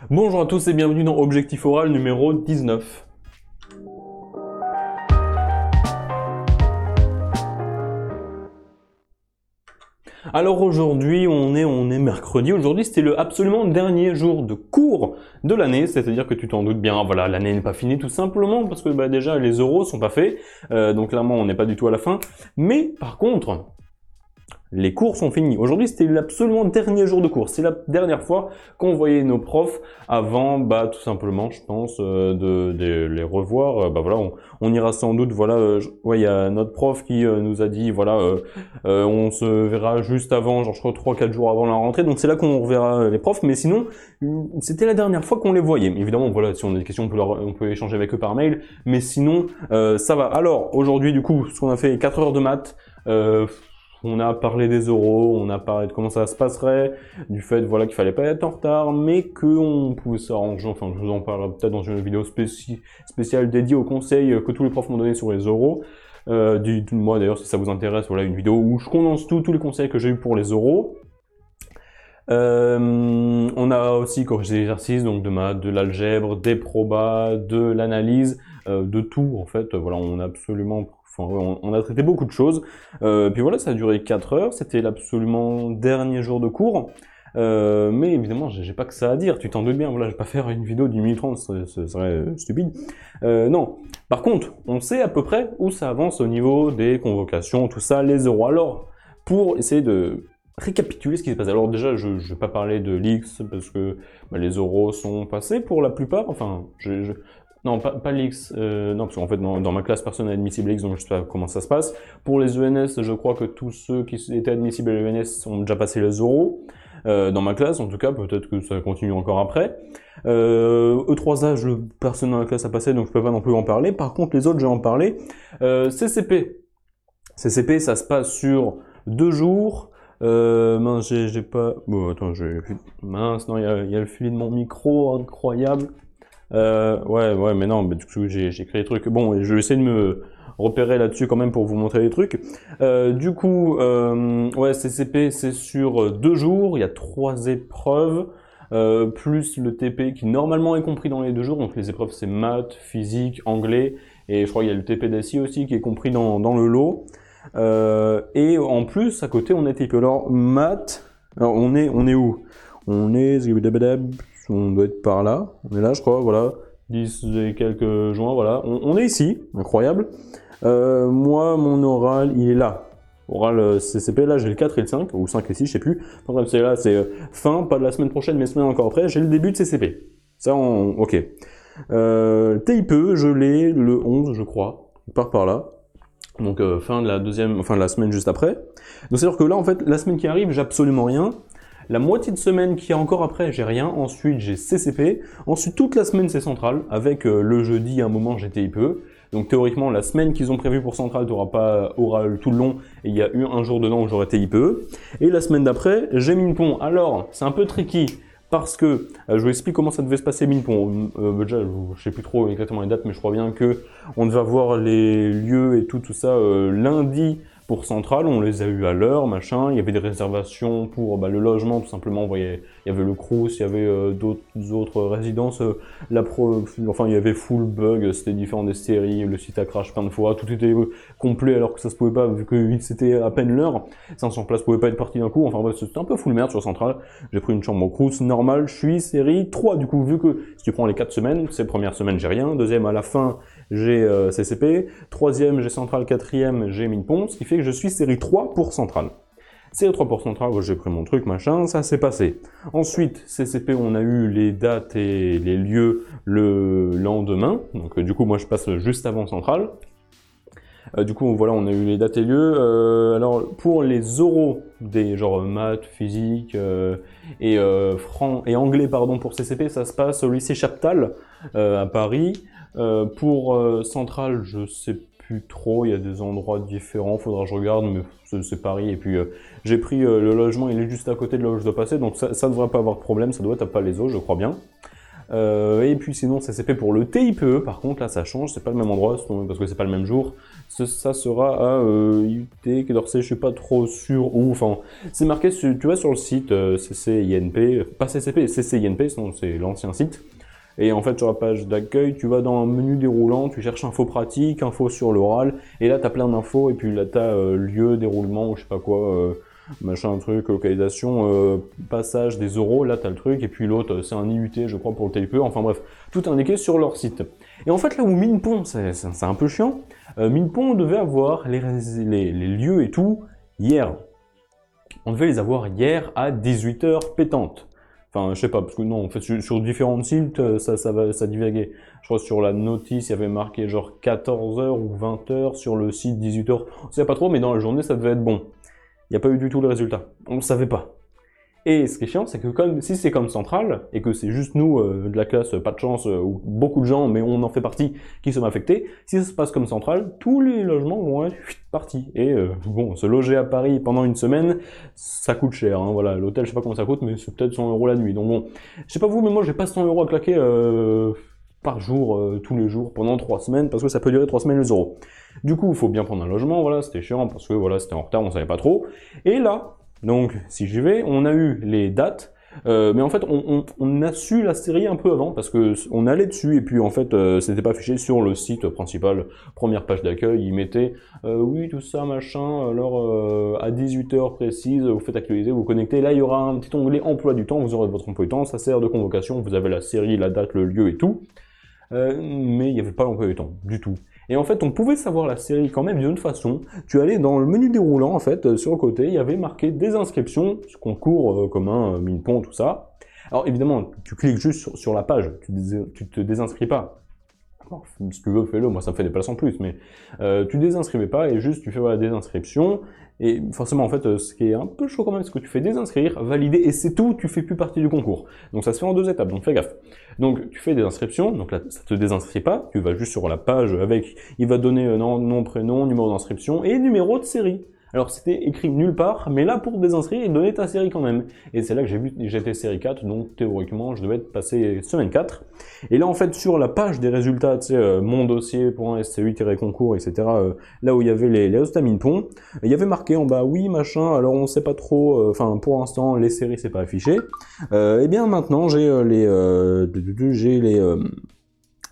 Bonjour à tous et bienvenue dans Objectif Oral numéro 19. Alors aujourd'hui, on est mercredi. Aujourd'hui, c'était le absolument dernier jour de cours de l'année, c'est-à-dire que tu t'en doutes bien, voilà, l'année n'est pas finie tout simplement parce que déjà les euros sont pas faits, donc clairement on n'est pas du tout à la fin. Mais par contre, les cours sont finis. Aujourd'hui, c'était l'absolument dernier jour de cours. C'est la dernière fois qu'on voyait nos profs avant, tout simplement, je pense, de les revoir. Voilà, on ira sans doute. Voilà, ouais, il y a notre prof qui nous a dit, voilà, on se verra juste avant, genre je crois 3-4 jours avant la rentrée. Donc c'est là qu'on reverra les profs. Mais sinon, c'était la dernière fois qu'on les voyait. Évidemment, voilà, si on a des questions, on peut échanger avec eux par mail. Mais sinon, ça va. Alors aujourd'hui, du coup, ce qu'on a fait 4 heures de maths. On a parlé des euros, on a parlé de comment ça se passerait, du fait voilà qu'il fallait pas être en retard, mais qu'on pouvait s'arranger. Enfin, je vous en parlerai peut-être dans une vidéo spéciale dédiée aux conseils que tous les profs m'ont donné sur les euros. Dites-moi d'ailleurs si ça vous intéresse, voilà une vidéo où je condense tous les conseils que j'ai eu pour les euros. On a aussi corrigé des exercices, donc de maths, de l'algèbre, des probas, de l'analyse, de tout en fait. Voilà, on a absolument... Enfin, on a traité beaucoup de choses. Puis voilà, ça a duré 4 heures. C'était l'absolument dernier jour de cours. Mais évidemment, j'ai pas que ça à dire. Tu t'en doutes bien. Voilà, je vais pas faire une vidéo d'1 minute 30, ce serait stupide. Non. Par contre, on sait à peu près où ça avance au niveau des convocations, tout ça, les euros. Alors, pour essayer de récapituler ce qui s'est passé. Alors déjà, je vais pas parler de l'X parce que les euros sont passés pour la plupart. Enfin, non, pas l'X, non, parce qu'en fait, dans ma classe, personne n'est admissible à X, donc je sais pas comment ça se passe. Pour les ENS, je crois que tous ceux qui étaient admissibles à l'ENS ont déjà passé les euros. Dans ma classe, en tout cas, peut-être que ça continue encore après. E3A, personne dans la classe a passé, donc je peux pas non plus en parler. Par contre, les autres, je vais en parler. CCP. CCP, ça se passe sur 2 jours. Mince, j'ai pas... Bon, attends, mince, non, il y a le filet de mon micro, incroyable. Ouais, mais non, mais du coup, j'ai créé des trucs. Bon, je vais essayer de me repérer là-dessus quand même pour vous montrer les trucs. Ouais, CCP, c'est sur 2 jours, il y a 3 épreuves, plus le TP qui normalement est compris dans les 2 jours. Donc les épreuves, c'est maths, physique, anglais, et je crois qu'il y a le TP d'ASI aussi qui est compris dans le lot. Et en plus, à côté, on a TP. Alors, maths, alors on est où? On doit être par là, on est là je crois, voilà, 10 et quelques juin, voilà, on est ici, incroyable. Moi, mon oral, il est là. Oral CCP, là j'ai le 4 et le 5, ou 5 et 6, je sais plus. Enfin bref, c'est là, c'est fin, pas de la semaine prochaine, mais semaine encore après, j'ai le début de CCP. Ça, ok. TIPE, je l'ai le 11, je crois, il part par là. Donc fin de la semaine juste après. Donc c'est-à-dire que là, en fait, la semaine qui arrive, j'ai absolument rien. La moitié de semaine qui est encore après, j'ai rien. Ensuite, j'ai CCP. Ensuite, toute la semaine, c'est Centrale. Avec le jeudi, à un moment, j'ai TIPE. Donc théoriquement, la semaine qu'ils ont prévue pour Centrale, tu n'auras pas oral tout le long. Et il y a eu un jour dedans où j'aurai TIPE. Et la semaine d'après, j'ai Minpon. Alors, c'est un peu tricky. Parce que, je vous explique comment ça devait se passer Minpon. Déjà, je sais plus trop exactement les dates, mais je crois bien que on devait avoir les lieux et tout ça lundi pour Centrale, on les a eu à l'heure, machin, il y avait des réservations pour le logement, tout simplement, vous voyez, il y avait le Crous, il y avait d'autres résidences, enfin il y avait full bug, c'était différent des séries, le site a crash plein de fois, tout était complet alors que ça se pouvait pas, vu que c'était à peine l'heure, 500 places pouvaient pas être parties d'un coup, enfin bref, c'était un peu full merde sur Centrale, j'ai pris une chambre au Crous, normal, je suis série 3, du coup, vu que si tu prends les 4 semaines, c'est première semaine, j'ai rien, deuxième à la fin, j'ai CCP, troisième j'ai Centrale, quatrième j'ai Minpon, ce qui fait que je suis série 3 pour Centrale. Série 3 pour Centrale, j'ai pris mon truc, machin, ça s'est passé. Ensuite, CCP, on a eu les dates et les lieux le lendemain, donc du coup moi je passe juste avant Centrale. Du coup voilà, on a eu les dates et lieux. Alors pour les oraux des genre maths, physique et anglais pardon pour CCP, ça se passe au lycée Chaptal à Paris. Pour Centrale, je sais plus trop, il y a des endroits différents, faudra que je regarde, mais c'est Paris. Et puis j'ai pris le logement, il est juste à côté de là où je dois passer, donc ça devrait pas avoir de problème, ça doit être à Palaiseau, je crois bien. Et puis sinon, CCP pour le TIPE, par contre, là, ça change, c'est pas le même endroit, parce que c'est pas le même jour. Ça sera à IUT, Quai d'Orsay, je suis pas trop sûr où, enfin, c'est marqué, tu vois, sur le site CCINP, pas CCP, CCINP, sinon c'est l'ancien site. Et en fait, sur la page d'accueil, tu vas dans un menu déroulant, tu cherches info pratique, info sur l'oral, et là, t'as plein d'infos, et puis là, t'as lieu, déroulement, ou je sais pas quoi, machin, truc, localisation, passage des euros, là, t'as le truc, et puis l'autre, c'est un IUT, je crois, pour le TIPE, enfin bref, tout indiqué sur leur site. Et en fait, là où Minpon, c'est un peu chiant, Minpon devait avoir les lieux et tout hier. On devait les avoir hier à 18h pétante. Enfin, je sais pas, parce que non, en fait, sur différents sites, ça divaguait. Je crois que sur la notice, il y avait marqué genre 14h ou 20h, sur le site 18h. On savait pas trop, mais dans la journée, ça devait être bon. Il n'y a pas eu du tout le résultat. On ne savait pas. Et ce qui est chiant, c'est que si c'est comme Centrale, et que c'est juste nous, de la classe, pas de chance, ou beaucoup de gens, mais on en fait partie, qui sommes affectés, si ça se passe comme Centrale, tous les logements vont être partis. Et bon, se loger à Paris pendant une semaine, ça coûte cher, hein, voilà. L'hôtel, je sais pas comment ça coûte, mais c'est peut-être 100 € la nuit. Donc bon, je sais pas vous, mais moi j'ai pas 100 € à claquer par jour, tous les jours, pendant 3 semaines, parce que ça peut durer 3 semaines les euros. Du coup, il faut bien prendre un logement, voilà, c'était chiant, parce que voilà, c'était en retard, on savait pas trop. Et là, donc, si j'y vais, on a eu les dates, mais en fait, on a su la série un peu avant, parce que on allait dessus, et puis en fait, c'était pas affiché sur le site principal, première page d'accueil, ils mettaient oui, tout ça, machin, alors à 18h précise, vous faites actualiser, vous connectez, là il y aura un petit onglet emploi du temps, vous aurez votre emploi du temps, ça sert de convocation, vous avez la série, la date, le lieu et tout, mais il n'y avait pas l'emploi du temps, du tout. Et en fait, on pouvait savoir la série quand même d'une façon. Tu allais dans le menu déroulant, en fait, sur le côté, il y avait marqué des inscriptions, concours commun, Minpon, tout ça. Alors évidemment, tu cliques juste sur la page, tu te désinscris pas. Alors, si tu veux, fais-le, moi ça me fait des places en plus, mais tu désinscrivais pas et juste tu fais voilà, des inscriptions. Et forcément, en fait, ce qui est un peu chaud quand même, c'est que tu fais désinscrire, valider, et c'est tout, tu fais plus partie du concours. Donc ça se fait en 2 étapes, donc fais gaffe. Donc tu fais des inscriptions, donc là ça te désinscrit pas, tu vas juste sur la page avec, il va te donner nom, prénom, numéro d'inscription et numéro de série. Alors c'était écrit nulle part, mais là pour te désinscrire, il donnait ta série quand même. Et c'est là que j'ai vu que j'étais série 4, donc théoriquement je devais être passé semaine 4. Et là en fait sur la page des résultats, tu sais, mon dossier.scu-concours, etc., là où il y avait les résultats Minpon, il y avait marqué en bas, oui machin, alors on sait pas trop, enfin pour l'instant les séries c'est pas affiché. Et bien maintenant j'ai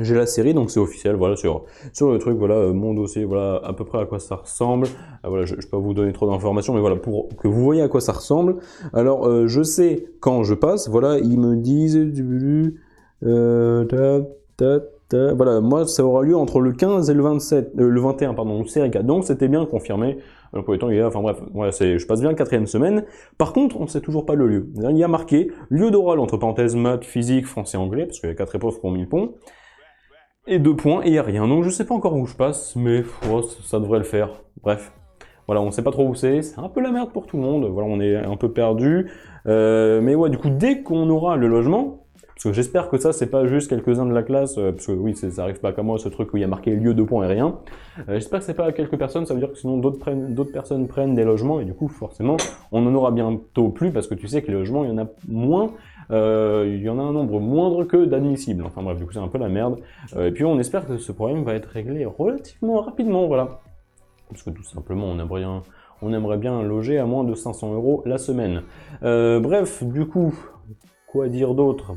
j'ai la série, donc c'est officiel, voilà, sur le truc, voilà, mon dossier, voilà, à peu près à quoi ça ressemble. Voilà, je peux pas vous donner trop d'informations, mais voilà, pour que vous voyez à quoi ça ressemble. Alors, je sais quand je passe, voilà, ils me disent, voilà, moi, ça aura lieu entre le 15 et le 27, le 21, pardon, série 4. Donc, c'était bien confirmé. Pour les temps, il y a, enfin bref, voilà, je passe bien la 4e semaine. Par contre, on sait toujours pas le lieu. Il y a marqué lieu d'oral, entre parenthèses, maths, physique, français, anglais, parce qu'il y a 4 épreuves pour 1000 points. Et 2 points, et il n'y a rien. Donc je sais pas encore où je passe, mais ça devrait le faire. Bref. Voilà, on sait pas trop où c'est un peu la merde pour tout le monde, voilà, on est un peu perdu. Mais ouais, du coup, dès qu'on aura le logement, parce que j'espère que ça, c'est pas juste quelques-uns de la classe, parce que oui, ça arrive pas qu'à moi, ce truc où il y a marqué lieu, 2 points et rien. J'espère que c'est pas quelques personnes, ça veut dire que sinon d'autres personnes prennent des logements, et du coup, forcément, on en aura bientôt plus, parce que tu sais que les logements, il y en a moins, il y en a un nombre moindre que d'admissibles. Enfin bref, du coup, c'est un peu la merde. Et puis, on espère que ce problème va être réglé relativement rapidement, voilà. Parce que tout simplement, on aimerait bien loger à moins de 500 € la semaine. Bref, du coup, quoi dire d'autre?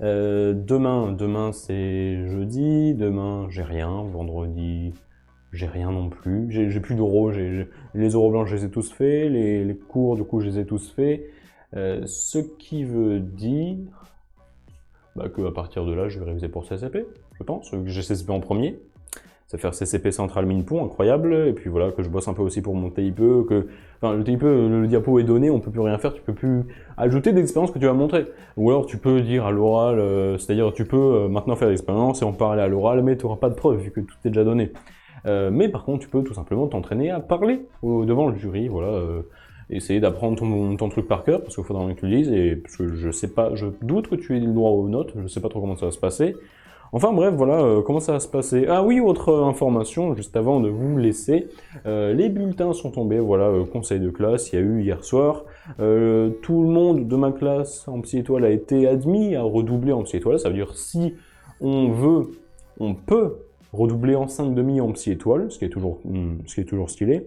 Demain c'est jeudi, demain j'ai rien, vendredi j'ai rien non plus, j'ai plus d'euros, les euros blancs je les ai tous faits, les cours du coup je les ai tous faits, ce qui veut dire que à partir de là je vais réviser pour CCP, je pense, que j'ai CCP en premier. Ça fait faire CCP Central Minpon, incroyable, et puis voilà, que je bosse un peu aussi pour mon TIPE, enfin, le TIPE, le diapo est donné, on peut plus rien faire, tu peux plus ajouter d'expérience que tu vas montrer. Ou alors tu peux dire à l'oral, c'est-à-dire tu peux maintenant faire l'expérience et en parler à l'oral, mais tu n'auras pas de preuves vu que tout est déjà donné. Mais par contre, tu peux tout simplement t'entraîner à parler devant le jury, voilà, essayer d'apprendre ton truc par cœur, parce qu'il faudra que tu le dises, et parce que je sais pas, je doute que tu aies le droit aux notes, je sais pas trop comment ça va se passer. Enfin bref, voilà comment ça va se passer. Ah oui, autre information, juste avant de vous laisser, les bulletins sont tombés, voilà, conseil de classe, il y a eu hier soir. Tout le monde de ma classe en psy étoile a été admis à redoubler en psy étoile, ça veut dire si on veut, on peut redoubler en 5,5 en psy étoile, ce qui est toujours stylé.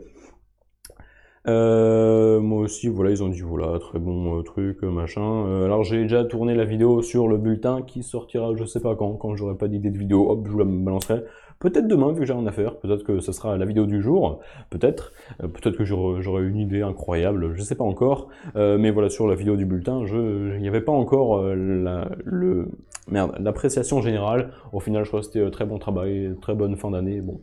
Moi aussi, voilà, ils ont dit voilà, très bon truc, machin. Alors j'ai déjà tourné la vidéo sur le bulletin qui sortira, je sais pas quand j'aurai pas d'idée de vidéo, hop, je vous la balancerai. Peut-être demain, vu que j'ai rien à faire. Peut-être que ce sera la vidéo du jour. Peut-être. Peut-être que j'aurai une idée incroyable. Je sais pas encore. Mais voilà, sur la vidéo du bulletin, il n'y avait pas encore l'appréciation générale. Au final, je crois que c'était très bon travail, très bonne fin d'année. Bon.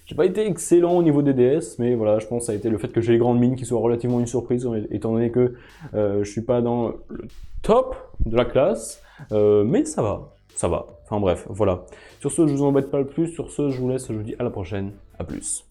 J'ai pas été excellent au niveau des DS, mais voilà, je pense que ça a été le fait que j'ai les grandes mines qui soient relativement une surprise, étant donné que je suis pas dans le top de la classe, mais ça va, ça va. Enfin bref, voilà. Sur ce, je vous embête pas le plus, sur ce, je vous laisse, je vous dis à la prochaine, à plus.